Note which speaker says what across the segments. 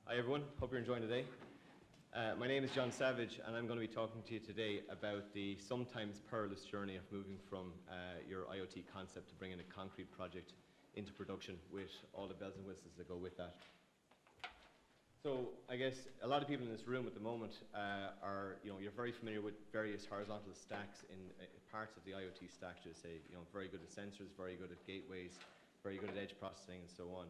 Speaker 1: Hi everyone, hope you're enjoying today. My name is John Savage and I'm going to be talking to you today about the sometimes perilous journey of moving from your IoT concept to bringing a concrete project into production with all the bells and whistles that go with that. So I guess a lot of people in this room at the moment you're very familiar with various horizontal stacks in parts of the IoT stack, to say, very good at sensors, very good at gateways, very good at edge processing and so on.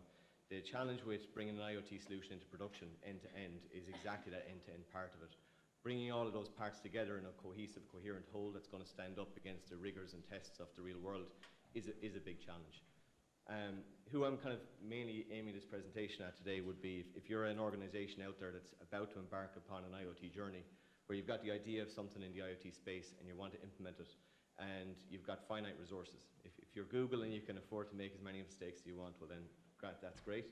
Speaker 1: The challenge with bringing an IoT solution into production end-to-end is exactly that end-to-end part of it. Bringing all of those parts together in a cohesive, coherent whole that's going to stand up against the rigors and tests of the real world is a big challenge. Who I'm kind of mainly aiming this presentation at today would be if you're an organization out there that's about to embark upon an IoT journey, where you've got the idea of something in the IoT space and you want to implement it, and you've got finite resources. If you're Google and you can afford to make as many mistakes as you want, well then, that's great.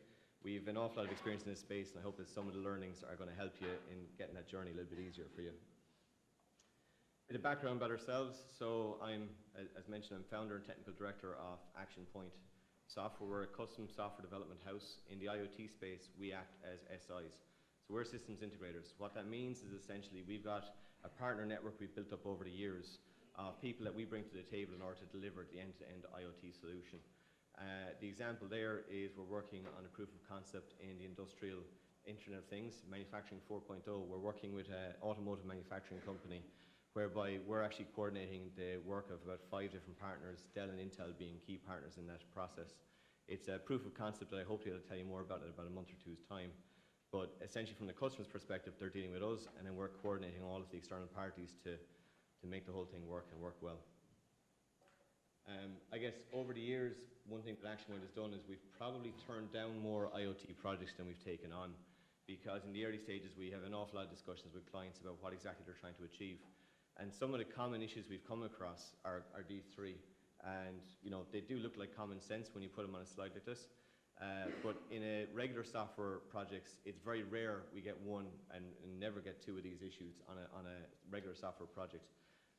Speaker 1: We have an awful lot of experience in this space, and I hope that some of the learnings are going to help you in getting that journey a little bit easier for you. A bit of background about ourselves. So I'm, as mentioned, I'm founder and technical director of Action Point Software. We're a custom software development house. In the IoT space, we act as SIs. So we're systems integrators. What that means is essentially we've got a partner network we've built up over the years of people that we bring to the table in order to deliver the end-to-end IoT solution. The example there is we're working on a proof of concept in the industrial Internet of Things, Manufacturing 4.0. We're working with an automotive manufacturing company whereby we're actually coordinating the work of about 5 different partners, Dell and Intel being key partners in that process. It's a proof of concept that I hope to tell you more about in about a month or two's time. But essentially from the customer's perspective, they're dealing with us, and then we're coordinating all of the external parties to make the whole thing work and work well. I guess over the years, one thing that Action Point has done is we've probably turned down more IoT projects than we've taken on, because in the early stages we have an awful lot of discussions with clients about what exactly they're trying to achieve. And some of the common issues we've come across are these three. And they do look like common sense when you put them on a slide like this. But in a regular software projects, it's very rare we get one and never get two of these issues on a regular software project.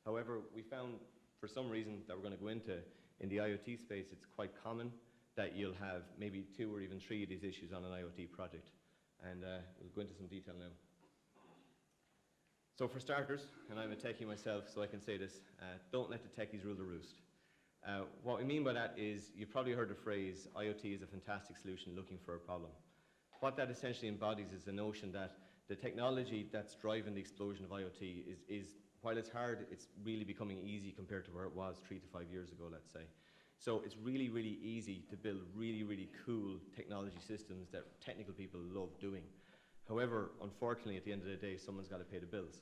Speaker 1: However, we found for some reason that we're going to go into, in the IoT space, it's quite common that you'll have maybe 2 or even 3 of these issues on an IoT project. And we'll go into some detail now. So for starters, and I'm a techie myself, so I can say this, don't let the techies rule the roost. What we mean by that is, you've probably heard the phrase, IoT is a fantastic solution looking for a problem. What that essentially embodies is the notion that the technology that's driving the explosion of IoT is while it's hard, it's really becoming easy compared to where it was 3 to 5 years ago, let's say. So it's really, really easy to build really, really cool technology systems that technical people love doing. However, unfortunately, at the end of the day, someone's got to pay the bills.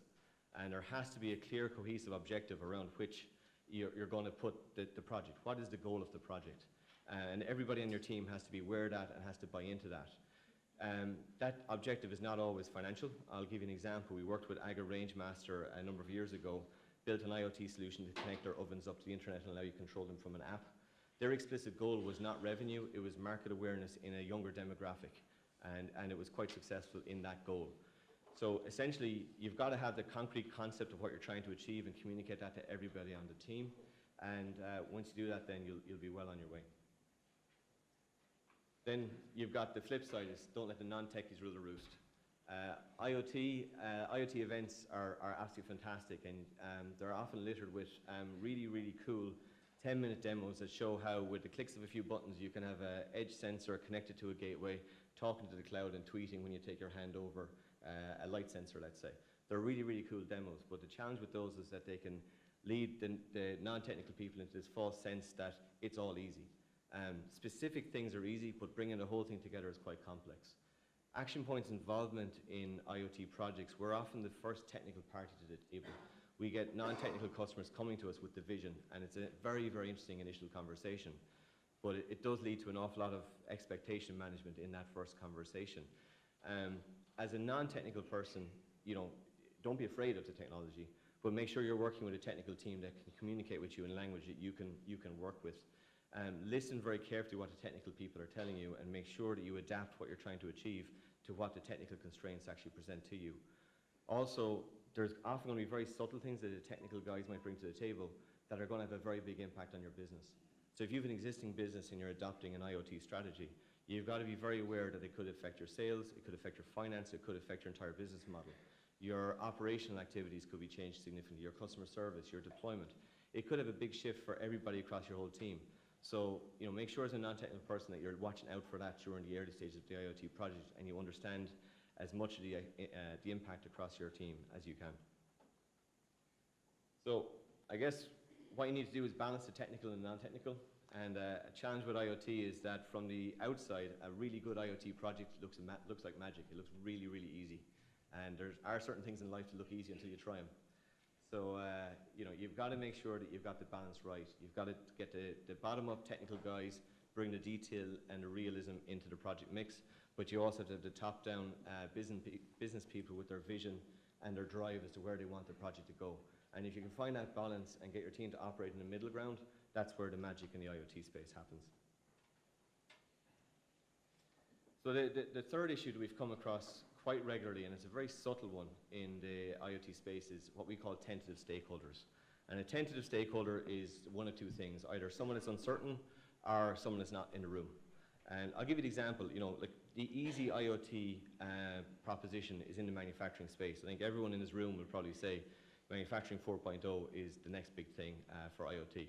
Speaker 1: And there has to be a clear, cohesive objective around which you're going to put the project. What is the goal of the project? And everybody on your team has to be aware of that and has to buy into that. That objective is not always financial. I'll give you an example. We worked with Aga Rangemaster a number of years ago, built an IoT solution to connect their ovens up to the internet and allow you to control them from an app. Their explicit goal was not revenue, it was market awareness in a younger demographic, and it was quite successful in that goal. So essentially, you've got to have the concrete concept of what you're trying to achieve and communicate that to everybody on the team, and once you do that, then you'll be well on your way. Then you've got the flip side, is don't let the non-techies rule the roost. IoT events are absolutely fantastic, and they're often littered with really, really cool 10-minute demos that show how with the clicks of a few buttons you can have an edge sensor connected to a gateway, talking to the cloud and tweeting when you take your hand over a light sensor, let's say. They're really, really cool demos, but the challenge with those is that they can lead the non-technical people into this false sense that it's all easy. Specific things are easy, but bringing the whole thing together is quite complex. Action Point's involvement in IoT projects, we're often the first technical party to the table. We get non-technical customers coming to us with the vision, and it's a very, very interesting initial conversation. But it does lead to an awful lot of expectation management in that first conversation. As a non-technical person, don't be afraid of the technology, but make sure you're working with a technical team that can communicate with you in language that you can work with. Listen very carefully what the technical people are telling you and make sure that you adapt what you're trying to achieve to what the technical constraints actually present to you. Also, there's often going to be very subtle things that the technical guys might bring to the table that are going to have a very big impact on your business. So if you have an existing business and you're adopting an IoT strategy, you've got to be very aware that it could affect your sales, it could affect your finance, it could affect your entire business model. Your operational activities could be changed significantly, your customer service, your deployment. It could have a big shift for everybody across your whole team. So, make sure as a non-technical person that you're watching out for that during the early stages of the IoT project, and you understand as much of the impact across your team as you can. So, I guess what you need to do is balance the technical and non-technical. And a challenge with IoT is that from the outside, a really good IoT project looks like magic. It looks really, really easy. And there are certain things in life that look easy until you try them. So, you've got to make sure that you've got the balance right. You've got to get the bottom-up technical guys, bring the detail and the realism into the project mix, but you also have to have the top-down business people with their vision and their drive as to where they want the project to go. And if you can find that balance and get your team to operate in the middle ground, that's where the magic in the IoT space happens. So the third issue that we've come across quite regularly, and it's a very subtle one in the IoT space, is what we call tentative stakeholders. And a tentative stakeholder is one of two things: either someone that's uncertain or someone that's not in the room. And I'll give you an example. Like the easy IoT proposition is in the manufacturing space. I think everyone in this room will probably say manufacturing 4.0 is the next big thing for IoT.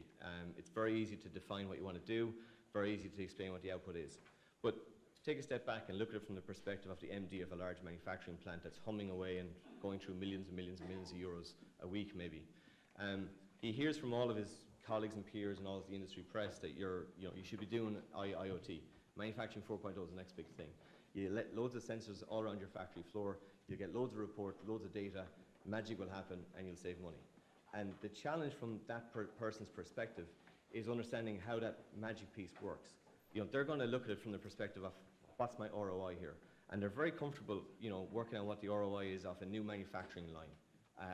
Speaker 1: It's very easy to define what you want to do, very easy to explain what the output is. But take a step back and look at it from the perspective of the MD of a large manufacturing plant that's humming away and going through millions and millions and millions of euros a week maybe. He hears from all of his colleagues and peers and all of the industry press that you should be doing IoT. Manufacturing 4.0 is the next big thing. You let loads of sensors all around your factory floor, you get loads of reports, loads of data, magic will happen and you'll save money. And the challenge from that person's perspective is understanding how that magic piece works. They're going to look at it from the perspective of what's my ROI here? And they're very comfortable, working on what the ROI is off a new manufacturing line,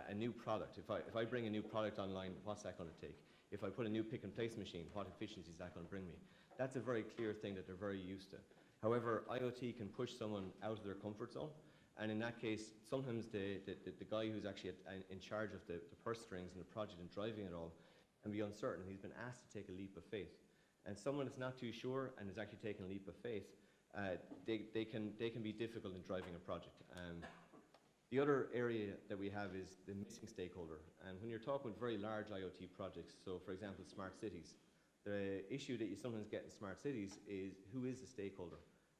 Speaker 1: a new product. If I bring a new product online, what's that going to take? If I put a new pick and place machine, what efficiency is that going to bring me? That's a very clear thing that they're very used to. However, IoT can push someone out of their comfort zone. And in that case, sometimes the guy who's actually in charge of the purse strings and the project and driving it all can be uncertain. He's been asked to take a leap of faith. And someone that's not too sure and is actually taking a leap of faith, they can be difficult in driving a project. The other area that we have is the missing stakeholder. And when you're talking with very large IoT projects, so for example, smart cities, the issue that you sometimes get in smart cities is who is the stakeholder?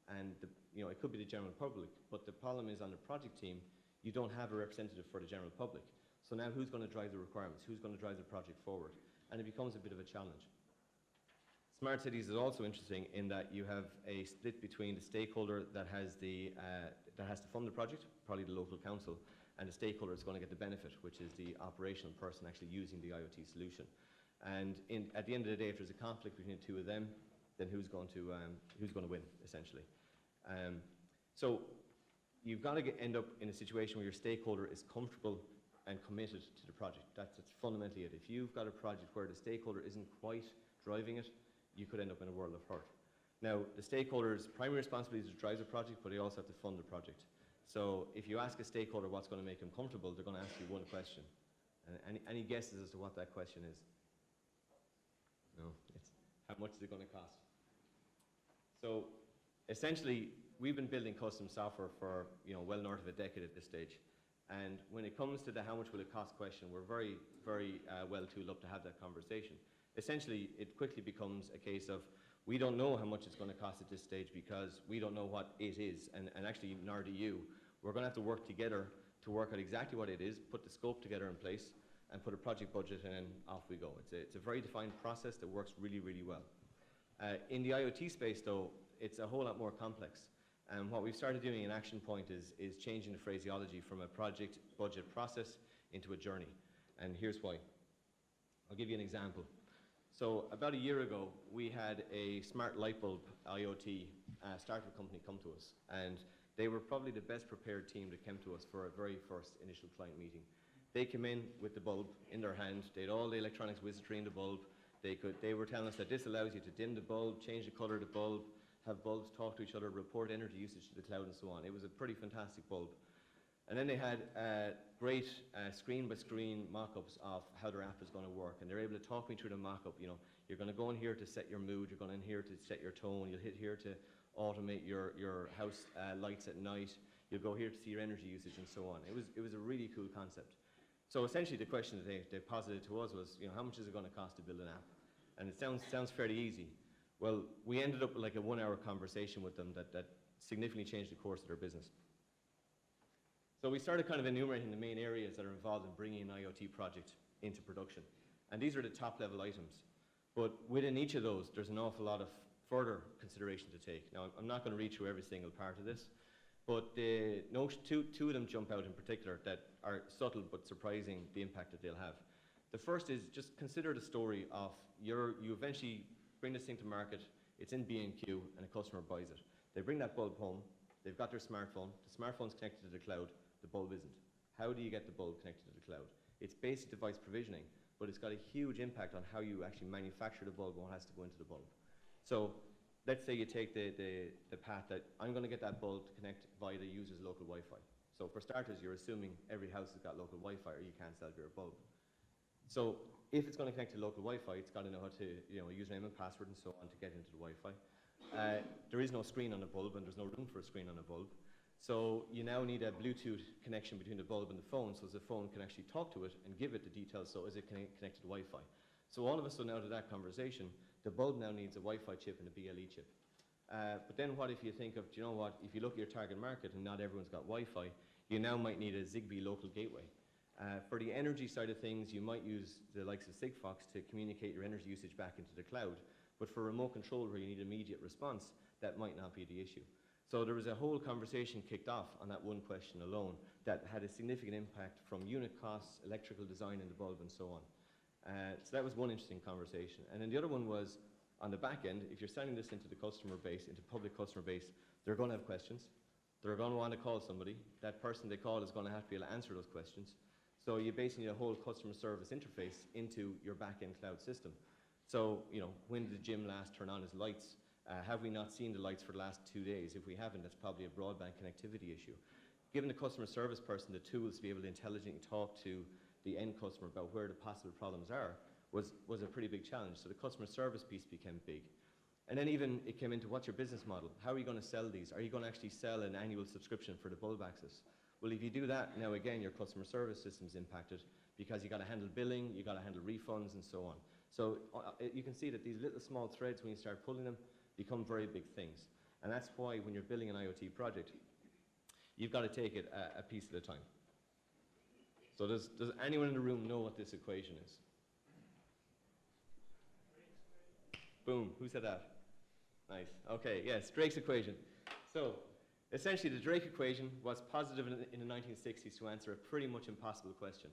Speaker 1: And it could be the general public, but the problem is on the project team, you don't have a representative for the general public. So now who's going to drive the requirements? Who's going to drive the project forward? And it becomes a bit of a challenge. Smart cities is also interesting in that you have a split between the stakeholder that has to fund the project, probably the local council, and the stakeholder that's going to get the benefit, which is the operational person actually using the IoT solution. And at the end of the day, if there's a conflict between the two of them, then who's going to win, essentially? So you've got to end up in a situation where your stakeholder is comfortable and committed to the project. That's fundamentally it. If you've got a project where the stakeholder isn't quite driving it, you could end up in a world of hurt. Now, the stakeholder's primary responsibility is to drive the project, but they also have to fund the project. So if you ask a stakeholder what's going to make them comfortable, they're going to ask you one question. And any guesses as to what that question is? No, it's how much is it going to cost? So essentially, we've been building custom software for well north of a decade at this stage. And when it comes to the how much will it cost question, we're very, very well tooled up to have that conversation. Essentially, it quickly becomes a case of we don't know how much it's going to cost at this stage because we don't know what it is, and actually nor do you. We're going to have to work together to work out exactly what it is, put the scope together in place, and put a project budget, and then off we go. It's a very defined process that works really, really well. In the IoT space, though, it's a whole lot more complex. And what we've started doing in Action Point is changing the phraseology from a project budget process into a journey. And here's why. I'll give you an example. So about a year ago, we had a smart light bulb IoT startup company come to us. And they were probably the best prepared team that came to us for a very first initial client meeting. They came in with the bulb in their hand. They had all the electronics wizardry in the bulb. They were telling us that this allows you to dim the bulb, change the color of the bulb, have bulbs talk to each other, report energy usage to the cloud and so on. It was a pretty fantastic bulb. And then they had great screen-by-screen mock-ups of how their app is going to work. And they're able to talk me through the mock-up. You know, you're going to go in here to set your mood. You're going in here to set your tone. You'll hit here to automate your house lights at night. You'll go here to see your energy usage and so on. It was a really cool concept. So essentially the question that they posited to us was, you know, how much is it going to cost to build an app? And it sounds fairly easy. Well, we ended up with like a 1-hour conversation with them that significantly changed the course of their business. So we started kind of enumerating the main areas that are involved in bringing an IoT project into production. And these are the top level items. But within each of those, there's an awful lot of further consideration to take. Now, I'm not going to read through every single part of this, but two of them jump out in particular that are subtle but surprising the impact that they'll have. The first is just consider the story of you eventually bring this thing to market, it's in B&Q, and a customer buys it. They bring that bulb home, they've got their smartphone, the smartphone's connected to the cloud, the bulb isn't. How do you get the bulb connected to the cloud? It's basic device provisioning, but it's got a huge impact on how you actually manufacture the bulb and what has to go into the bulb. So let's say you take the path that I'm going to get that bulb to connect via the user's local Wi-Fi. So for starters, you're assuming every house has got local Wi-Fi or you can't sell your bulb. So if it's going to connect to local Wi-Fi, it's got to know how to, you know, username and password and so on to get into the Wi-Fi. There is no screen on the bulb and there's no room for a screen on a bulb. So you now need a Bluetooth connection between the bulb and the phone so the phone can actually talk to it and give it the details so as it can connect to Wi-Fi. So all of a sudden out of that conversation, the bulb now needs a Wi-Fi chip and a BLE chip. But then what if you think of, do you know what, if you look at your target market and not everyone's got Wi-Fi, you now might need a Zigbee local gateway. For the energy side of things, you might use the likes of Sigfox to communicate your energy usage back into the cloud. But for remote control where you need immediate response, that might not be the issue. So there was a whole conversation kicked off on that one question alone that had a significant impact from unit costs, electrical design in the bulb, and so on. So that was one interesting conversation. And then the other one was, on the back end, if you're selling this into the customer base, into public customer base, they're going to have questions. They're going to want to call somebody. That person they call is going to have to be able to answer those questions. So you basically need a whole customer service interface into your back-end cloud system. So, you know, when did Jim last turn on his lights? Have we not seen the lights for the last 2 days? If we haven't, that's probably a broadband connectivity issue. Giving the customer service person the tools to be able to intelligently talk to the end customer about where the possible problems are was a pretty big challenge. So the customer service piece became big. And then even it came into what's your business model? How are you going to sell these? Are you going to actually sell an annual subscription for the bulb access? Well, if you do that, now again, your customer service system's impacted because you got to handle billing, you got to handle refunds and so on. So you can see that these little small threads, when you start pulling them, become very big things. And that's why when you're building an IoT project, you've got to take it a piece at a time. So does anyone in the room know what this equation is? Boom, who said that? Nice, okay, yes, Drake's equation. So essentially the Drake equation was positive in the 1960s to answer a pretty much impossible question,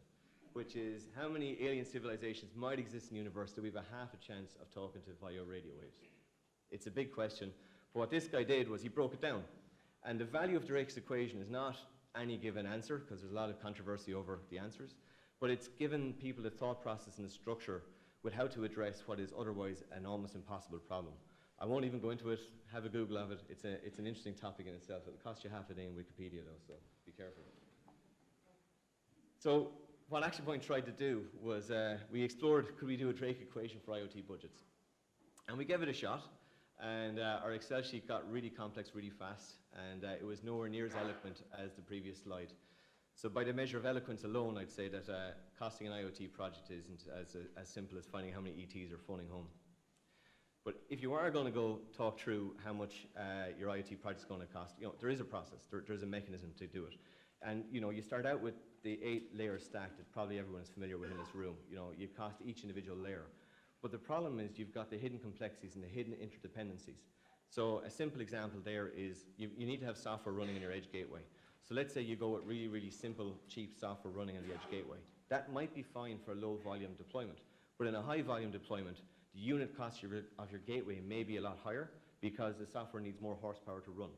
Speaker 1: which is how many alien civilizations might exist in the universe that we have a half a chance of talking to via radio waves? It's a big question, but what this guy did was he broke it down. And the value of Drake's equation is not any given answer, because there's a lot of controversy over the answers, but it's given people the thought process and the structure with how to address what is otherwise an almost impossible problem. I won't even go into it, have a Google of it. It's an interesting topic in itself. It'll cost you half a day in Wikipedia though, so be careful. So what Action Point tried to do was we explored, could we do a Drake equation for IoT budgets? And we gave it a shot, and our Excel sheet got really complex really fast, and it was nowhere near as eloquent as the previous slide. So by the measure of eloquence alone, I'd say that costing an IoT project isn't as simple as finding how many ETs are phoning home. But if you are going to go talk through how much your IoT project is going to cost, you know, there is a process, there's a mechanism to do it. And you know, you start out with the 8-layer stack that probably everyone is familiar with in this room. You know, you cost each individual layer. But the problem is you've got the hidden complexities and the hidden interdependencies. So a simple example there is you need to have software running in your edge gateway. So let's say you go with really, really simple, cheap software running on the edge gateway. That might be fine for a low volume deployment. But in a high volume deployment, the unit cost of your gateway may be a lot higher because the software needs more horsepower to run.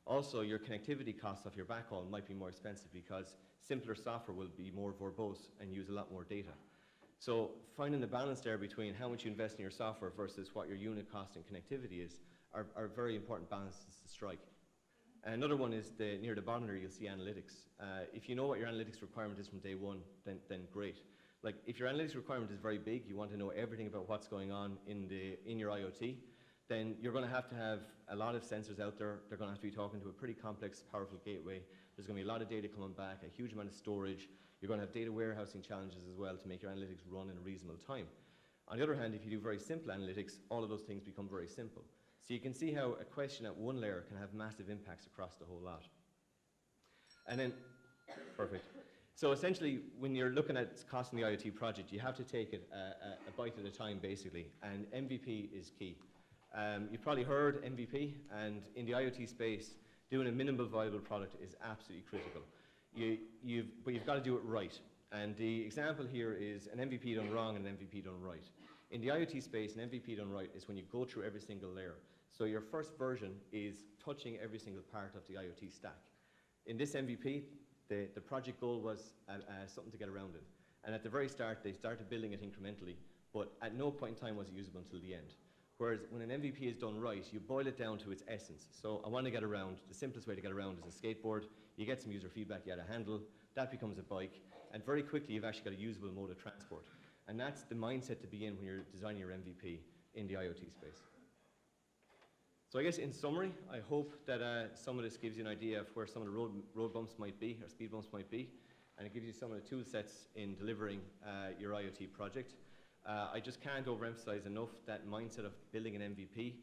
Speaker 1: Also, your connectivity costs of your backhaul might be more expensive because simpler software will be more verbose and use a lot more data. So finding the balance there between how much you invest in your software versus what your unit cost and connectivity is are very important balances to strike. Another one is near the bottom there, you'll see analytics. If you know what your analytics requirement is from day one, then great. Like if your analytics requirement is very big, you want to know everything about what's going on in your IoT, then you're going to have a lot of sensors out there. They're going to have to be talking to a pretty complex, powerful gateway. There's going to be a lot of data coming back, a huge amount of storage. You're going to have data warehousing challenges as well to make your analytics run in a reasonable time. On the other hand, if you do very simple analytics, all of those things become very simple. So you can see how a question at one layer can have massive impacts across the whole lot. And then, perfect. So essentially, when you're looking at costing the IoT project, you have to take it a bite at a time, basically, and MVP is key. You've probably heard MVP, and in the IoT space, doing a minimal viable product is absolutely critical. But you've got to do it right. And the example here is an MVP done wrong and an MVP done right. In the IoT space, an MVP done right is when you go through every single layer. So your first version is touching every single part of the IoT stack. In this MVP, the project goal was something to get around it. And at the very start, they started building it incrementally, but at no point in time was it usable until the end. Whereas when an MVP is done right, you boil it down to its essence. So I want to get around, the simplest way to get around is a skateboard. You get some user feedback, you add a handle, that becomes a bike, and very quickly you've actually got a usable mode of transport. And that's the mindset to be in when you're designing your MVP in the IoT space. So I guess in summary, I hope that some of this gives you an idea of where some of the road bumps might be, or speed bumps might be, and it gives you some of the tool sets in delivering your IoT project. I just can't overemphasize enough that mindset of building an MVP.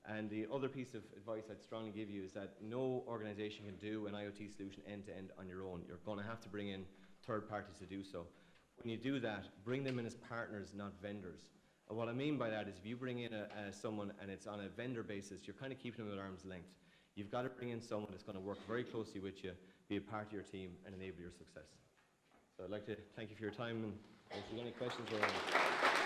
Speaker 1: And the other piece of advice I'd strongly give you is that no organization can do an IoT solution end-to-end on your own. You're going to have to bring in third parties to do so. When you do that, bring them in as partners, not vendors. And what I mean by that is if you bring in someone and it's on a vendor basis, you're kind of keeping them at arm's length. You've got to bring in someone that's going to work very closely with you, be a part of your team, and enable your success. So I'd like to thank you for your time, and if you have any questions or